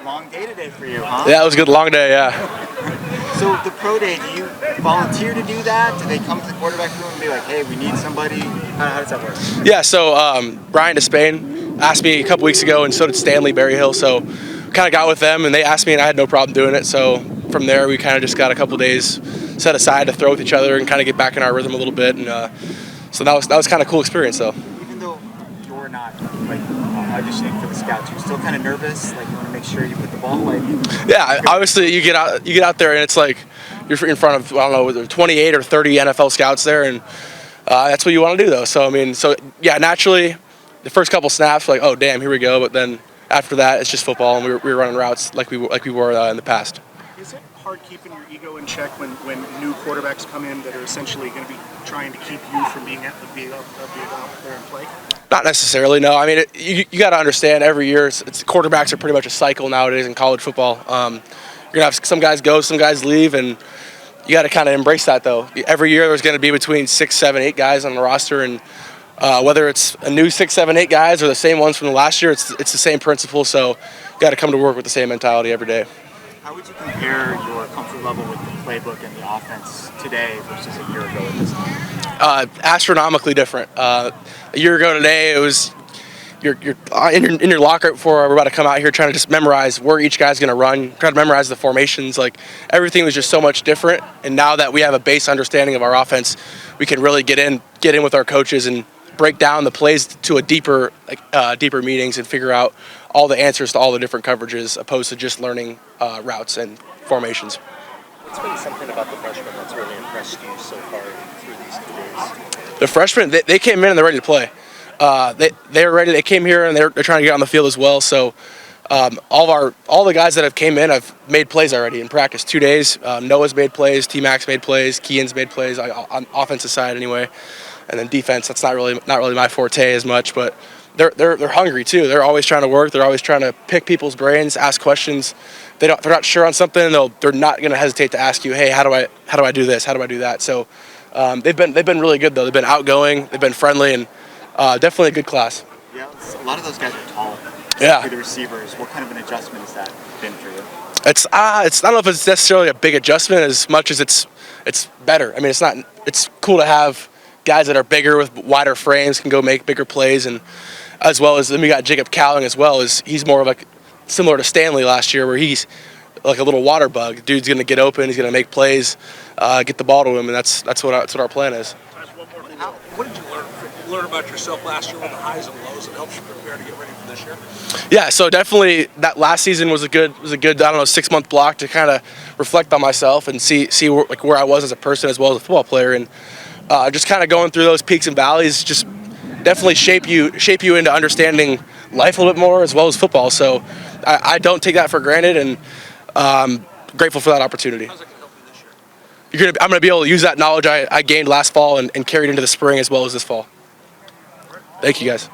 Long day today for you, huh? Yeah, it was a good long day, yeah. So the pro day, do you volunteer to do that? Do they come to the quarterback room and be like, hey, we need somebody? How does that work? Yeah, so Brian Despain asked me a couple weeks ago, and so did Stanley Berryhill, so kind of got with them, and they asked me, and I had no problem doing it. So from there, we kind of just got a couple days set aside to throw with each other and kind of get back in our rhythm a little bit, and so that was kind of a cool experience, though. Even though you're not like auditioning for the scouts, you're still kind of nervous. Like you want to make sure you put the ball like. Yeah, obviously you get out there, and it's like you're in front of, I don't know, 28 or 30 NFL scouts there, and that's what you want to do, though. So I mean, yeah, naturally, the first couple snaps, like, oh damn, here we go, but then after that, it's just football, and we were running routes like we were in the past. Is it hard keeping your ego in check when new quarterbacks come in that are essentially going to be trying to keep you from being out there and play? Not necessarily, no. I mean, you got to understand every year, quarterbacks are pretty much a cycle nowadays in college football. You're going to have some guys go, some guys leave, and you got to kind of embrace that, though. Every year there's going to be between 6, 7, 8 guys on the roster, and whether it's a new 6, 7, 8 guys or the same ones from the last year, it's the same principle, so you got to come to work with the same mentality every day. How would you compare your comfort level with the playbook and the offense today versus a year ago at this time? Astronomically different. A year ago today, it was you're in your locker before we're about to come out here trying to just memorize where each guy's going to run, try to memorize the formations. Like everything was just so much different. And now that we have a base understanding of our offense, we can really get in with our coaches and break down the plays to a deeper meetings and figure out all the answers to all the different coverages, opposed to just learning routes and formations. What's been something about the freshmen that's really impressed you so far through these 2 days? The freshmen, they came in and they're ready to play. They were ready. They came here and they're trying to get on the field as well. So all the guys that have came in have made plays already in practice. 2 days. Noah's made plays. T-Mac's made plays. Kean's made plays on offensive side anyway. And then defense, that's not really my forte as much, but they're hungry too. They're always trying to work. They're always trying to pick people's brains, ask questions. They're not sure on something, they're not going to hesitate to ask you, hey, how do I do this? How do I do that? So they've been really good though. They've been outgoing. They've been friendly, and definitely a good class. Yeah, a lot of those guys are tall. Yeah. For the receivers, what kind of an adjustment has that been for you? It's I don't know if it's necessarily a big adjustment as much as it's better. I mean, it's cool to have guys that are bigger with wider frames, can go make bigger plays, and as well as then we got Jacob Cowling as well. He's more of like similar to Stanley last year, where he's like a little water bug. Dude's gonna get open, he's gonna make plays, get the ball to him, and that's what our plan is. What did you learn about yourself last year with the highs and lows that helps you prepare to get ready for this year? Yeah, so definitely that last season was a good I don't know, 6-month block to kind of reflect on myself and see where I was as a person as well as a football player, and just kind of going through those peaks and valleys just definitely shape you into understanding life a little bit more as well as football. So I don't take that for granted, and grateful for that opportunity. How's it going to help you this year? I'm going to be able to use that knowledge I gained last fall and carry it into the spring as well as this fall. Thank you, guys.